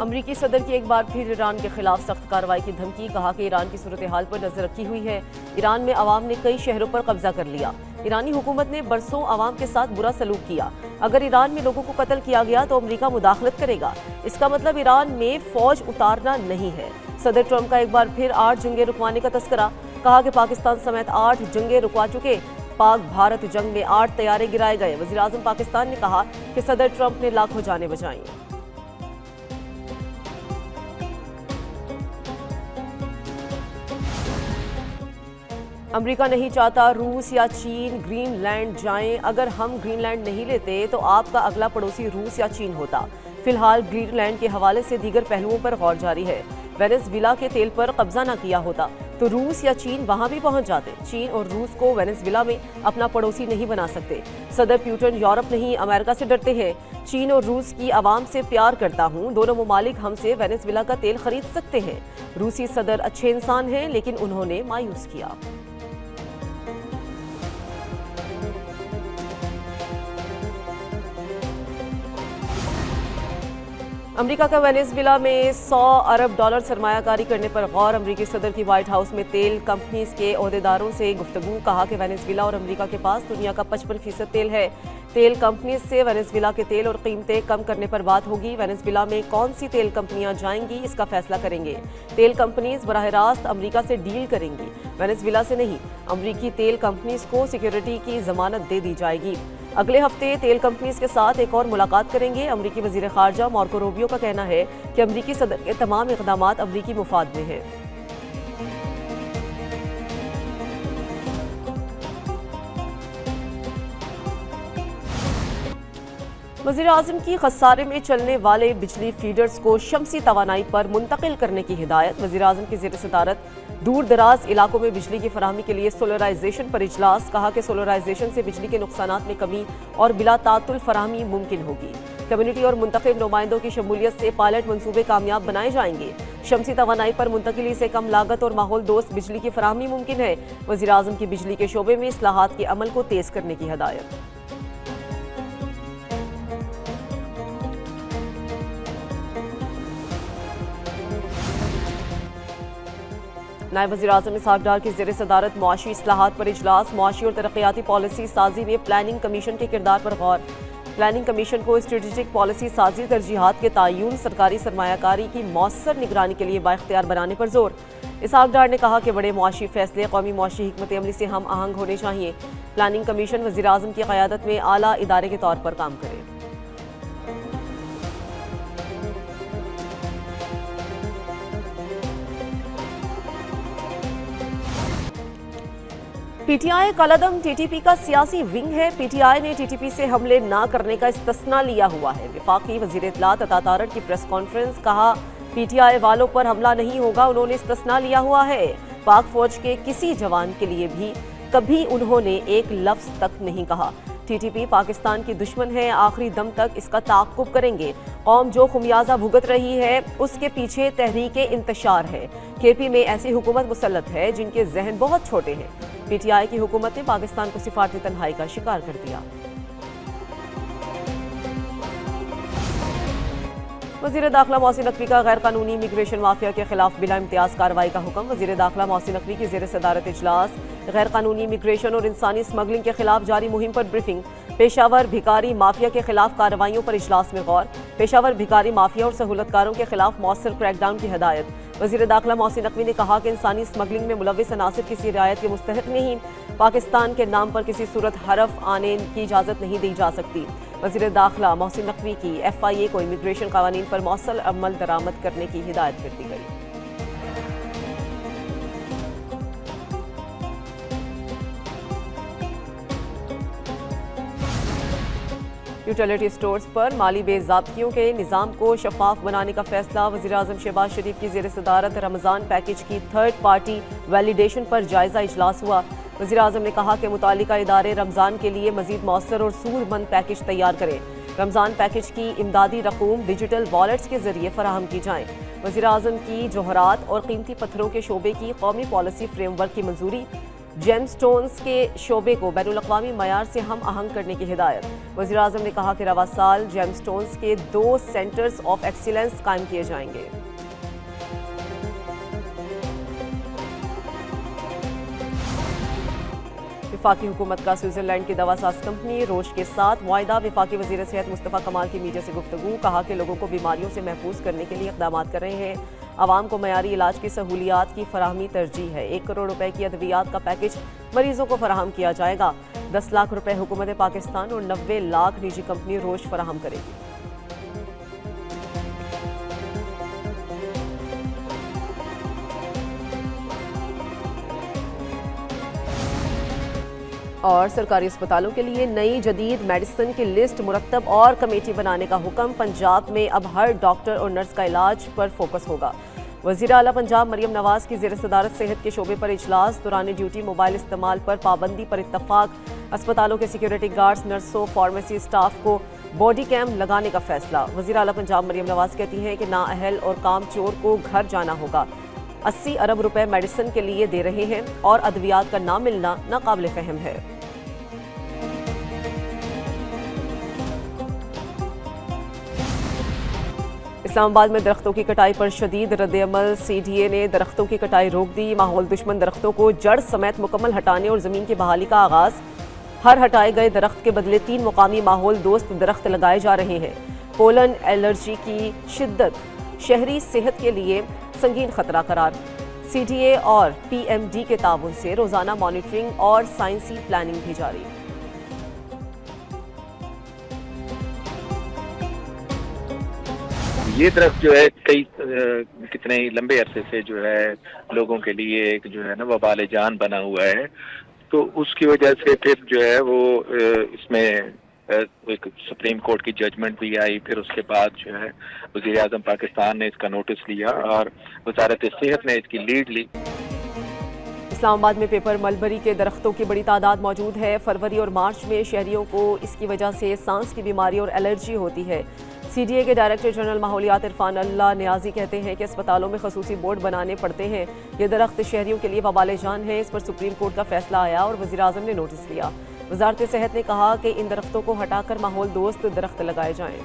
अमरीकी सदर की एक बार फिर ईरान के खिलाफ सख्त कार्रवाई की धमकी। कहा कि ईरान की सूरत हाल पर नजर रखी हुई है। ईरान में अवाम ने कई शहरों पर कब्जा कर लिया। ईरानी हुकूमत ने बरसों अवाम के साथ बुरा सलूक किया। अगर ईरान में लोगों को कत्ल किया गया तो अमरीका मुदाखलत करेगा। इसका मतलब ईरान में फौज उतारना नहीं है। सदर ट्रंप का एक बार फिर 8 जंगें रुकवाने का तस्करा। कहा कि पाकिस्तान समेत 8 जंगें रुकवा चुके। पाक भारत जंग में 8 तैयारे गिराए गए। वज़ीर आज़म पाकिस्तान ने कहा कि सदर ट्रंप ने लाखों जानें बचाई। अमेरिका नहीं चाहता रूस या चीन ग्रीनलैंड जाएं। अगर हम ग्रीनलैंड नहीं लेते तो आपका अगला पड़ोसी रूस या चीन होता। फिलहाल ग्रीनलैंड के हवाले से दीगर पहलुओं पर गौर जारी है। वेनेजुएला के तेल पर कब्जा न किया होता तो रूस या चीन वहां भी पहुंच जाते। चीन और रूस को वेनेजुएला में अपना पड़ोसी नहीं बना सकते। सदर पुतिन यूरोप नहीं अमेरिका से डरते हैं। चीन और रूस की आवाम से प्यार करता हूं। दोनों ममालिक हमसे वेनेजुएला का तेल खरीद सकते हैं। रूसी सदर अच्छे इंसान हैं लेकिन उन्होंने मायूस किया। अमेरिका का वेनेजुएला में $100 अरब सरमायाकारी करने पर गौर। अमेरिकी सदर की व्हाइट हाउस में तेल कंपनीज के ओहदेदारों से गुफ्तगू। कहा कि वेनेजुएला और अमेरिका के पास दुनिया का 55% तेल है। तेल कंपनीज से वेनेजुएला के तेल और कीमतें कम करने पर बात होगी। वेनेजुएला में कौन सी तेल कंपनियां जाएंगी इसका फैसला करेंगे। तेल कंपनीज बराह रास्त अमेरिका से डील करेंगी, वेनेजुएला से नहीं। अमेरिकी तेल कंपनीज को सिक्योरिटी की जमानत दे दी जाएगी। अगले हफ्ते तेल कंपनीज के साथ एक और मुलाकात करेंगे। अमेरिकी वजीर खारजा मार्को रूबियो का कहना है कि अमेरिकी सदर के तमाम इक़दाम अमेरिकी मुफाद में हैं। वज़ीर आज़म की खसारे में चलने वाले बिजली फीडर्स को शमसी तवानाई पर मुंतकिल करने की हिदायत। वज़ीर आज़म की ज़ेर सदारत दूर दराज इलाकों में बिजली की फराहमी के लिए सोलराइजेशन पर इजलास। कहा कि सोलराइजेशन से बिजली के नुकसानात में कमी और बिला तातुल फराहमी मुमकिन होगी। कम्युनिटी और मुंतखब नुमाइंदों की शमूलियत से पायलट मनसूबे कामयाब बनाए जाएंगे। शमसी तवानाई पर मुंतकिली से कम लागत और माहौल दोस्त बिजली की फराहमी मुमकिन है। वज़ीर आज़म की बिजली के शोबे में इस्लाहात के अमल को तेज़ करने की हिदायत। नायब वज़ीर आज़म इसहाक डार की ज़ेर सदारत मुआशी इस्लाहात पर इजलास। मुआशी और तरक्याती पॉलिसी साजी में प्लानिंग कमीशन के किरदार पर गौर। प्लानिंग कमीशन को स्ट्रेटेजिक पॉलिसी साजी तरजीहात के तयन सरकारी सरमायाकारी की मौसर निगरानी के लिए बाइख्तियार बनाने पर जोर। इसहाक डार ने कहा कि बड़े मुआशी फैसले कौमी मुआशी हिकमत अमली से हम आहंग होने चाहिए। प्लानिंग कमीशन वज़ीर आज़म की क़यादत में आला इदारे के तौर पर काम करे। पीटीआई कलदम टीटीपी का सियासी विंग है। पीटीआई ने टीटीपी से हमले न करने का इस्तिस्ना लिया हुआ है। वफाकी वज़ीर इत्तलात अता तारड़ की प्रेस कॉन्फ्रेंस। कहा पीटीआई वालों पर हमला नहीं होगा, उन्होंने इस्तिस्ना लिया हुआ है। पाक फौज के किसी जवान के लिए भी कभी उन्होंने एक लफ्ज़ तक नहीं कहा। टीटीपी पाकिस्तान की दुश्मन है, आखिरी दम तक इसका ताक़ुब करेंगे। कौम जो खुमियाजा भुगत रही है उसके पीछे तहरीक इंतशार है। केपी में ऐसी हुकूमत मुसल्लत है जिनके जहन बहुत छोटे हैं। पीटीआई की हुकूमत ने पाकिस्तान को सिफारती तन्हाई का शिकार कर दिया। वज़ीर दाखिला मोहसिन नकवी का गैर कानूनी इमिग्रेशन माफिया के खिलाफ बिला इम्तियाज कार्रवाई का हुक्म। वज़ीर दाखिला मोहसिन नकवी की ज़ेर सदारत इजलास। गैर कानूनी इमिग्रेशन और इंसानी स्मगलिंग के खिलाफ जारी मुहिम पर ब्रीफिंग। पेशावर भिकारी माफिया के खिलाफ कार्रवाइयों पर इजलास में गौर। पेशावर भिकारी माफिया और सहूलतकारों के खिलाफ मौसर क्रैकडाउन की हिदायत। वज़ीर दाखिला मोहसिन नकवी ने कहा कि इंसानी स्मगलिंग में मुलव्विस अनासिर किसी रियायत के मुस्तहिक नहीं। पाकिस्तान के नाम पर किसी सूरत हरफ आने की इजाज़त नहीं दी जा सकती। वज़ीर दाखिला मोहसिन नकवी की FIA को इमिग्रेशन कानून पर मौसल अमल दरामद करने की हिदायत कर दी गई। यूटिलिटी स्टोर्स पर माली बेज़ाब्तियों के निज़ाम को शफाफ बनाने का फैसला। वज़ीर आज़म शहबाज शरीफ की ज़ेर सदारत रमज़ान पैकेज की थर्ड पार्टी वैलिडेशन पर जायज़ा इजलास हुआ। वज़ीर आज़म ने कहा कि मुतालिका इदारे रमज़ान के लिए मज़ीद मौसर और सूदमंद पैकेज तैयार करें। रमज़ान पैकेज की इमदादी रकूम डिजिटल वॉलेट्स के जरिए फराहम की जाएँ। वज़ीर आज़म की जोहरात और कीमती पत्थरों के शोबे की कौमी पॉलिसी फ्रेमवर्क की मंजूरी। जेमस्टोन्स के शोबे को बैनुल-अक़वामी मयार से हम आहंग करने की हिदायत। वज़ीर-ए-आज़म ने कहा कि रवा साल जेमस्टोन्स के 2 सेंटर्स ऑफ एक्सीलेंस कायम किए जाएंगे। वफाकी हुकूमत का स्विट्जरलैंड की दवासाज कंपनी रोश के साथ मुआहिदा। वफाकी वज़ीर सेहत मुस्तफ़ा कमाल की मीडिया से गुफ्तगू। कहा कि लोगों को बीमारियों से महफूज करने के लिए इक़दाम कर रहे हैं। आवाम को मयारी इलाज की सहूलियात की फराहमी तरजीह है। 1 करोड़ रुपए की अद्वियात का पैकेज मरीजों को फराहम किया जाएगा। 10 लाख रुपए हुकूमत पाकिस्तान और 90 लाख निजी कंपनी रोश फराहम करेगी। और सरकारी अस्पतालों के लिए नई जदीद मेडिसिन की लिस्ट मुरतब और कमेटी बनाने का हुक्म। पंजाब में अब हर डॉक्टर और नर्स का इलाज पर फोकस होगा। वज़ीर आला पंजाब मरियम नवाज की ज़ेर सदारत सेहत के शोबे पर इजलास। दौरान ड्यूटी मोबाइल इस्तेमाल पर पाबंदी पर इत्तफाक। अस्पतालों के सिक्योरिटी गार्ड्स, नर्सों, फार्मेसी स्टाफ को बॉडी कैम लगाने का फैसला। वज़ीर आला पंजाब मरियम नवाज कहती हैं कि नाअहल और कामचोर को घर जाना होगा। 80 अरब रुपए मेडिसिन के लिए दे रहे हैं और अद्वियात का ना मिलना नाकाबिल फहम है। इस्लामाबाद में दरख्तों की कटाई पर शदीद रद्द-ए-अमल। CDA ने दरख्तों की कटाई रोक दी। माहौल दुश्मन दरख्तों को जड़ समेत मुकम्मल हटाने और ज़मीन की बहाली का आगाज़। हर हटाए गए दरख्त के बदले 3 मुकामी माहौल दोस्त दरख्त लगाए जा रहे हैं। पोलन एलर्जी की शिद्दत शहरी सेहत के लिए संगीन खतरा करार। CDA और PMD के ताउन से रोजाना मॉनिटरिंग और साइंसी प्लानिंग भी जारी। ये दरख्त जो है कितने ही लंबे अरसे से जो है लोगों के लिए एक जो है ना वबाल जान बना हुआ है, तो उसकी वजह से फिर जो है वो इसमें एक सुप्रीम कोर्ट की जजमेंट भी आई। फिर उसके बाद जो है वज़ीर आज़म पाकिस्तान ने इसका नोटिस लिया और वज़ारत सेहत ने इसकी लीड ली। इस्लामाबाद में पेपर मलबरी के दरख्तों की बड़ी तादाद मौजूद है। फरवरी और मार्च में शहरियों को इसकी वजह से सांस की बीमारी और एलर्जी होती है। CDA के डायरेक्टर जनरल माहौलियात इरफान अल्लाह नियाजी कहते हैं कि अस्पतालों में खसूसी बोर्ड बनाने पड़ते हैं। ये दरख्त शहरियों के लिए वबाल जान है। इस पर सुप्रीम कोर्ट का फैसला आया और वज़ीर आज़म ने नोटिस लिया। वज़ारत सेहत ने कहा कि इन दरख्तों को हटाकर माहौल दोस्त दरख्त लगाए जाएं।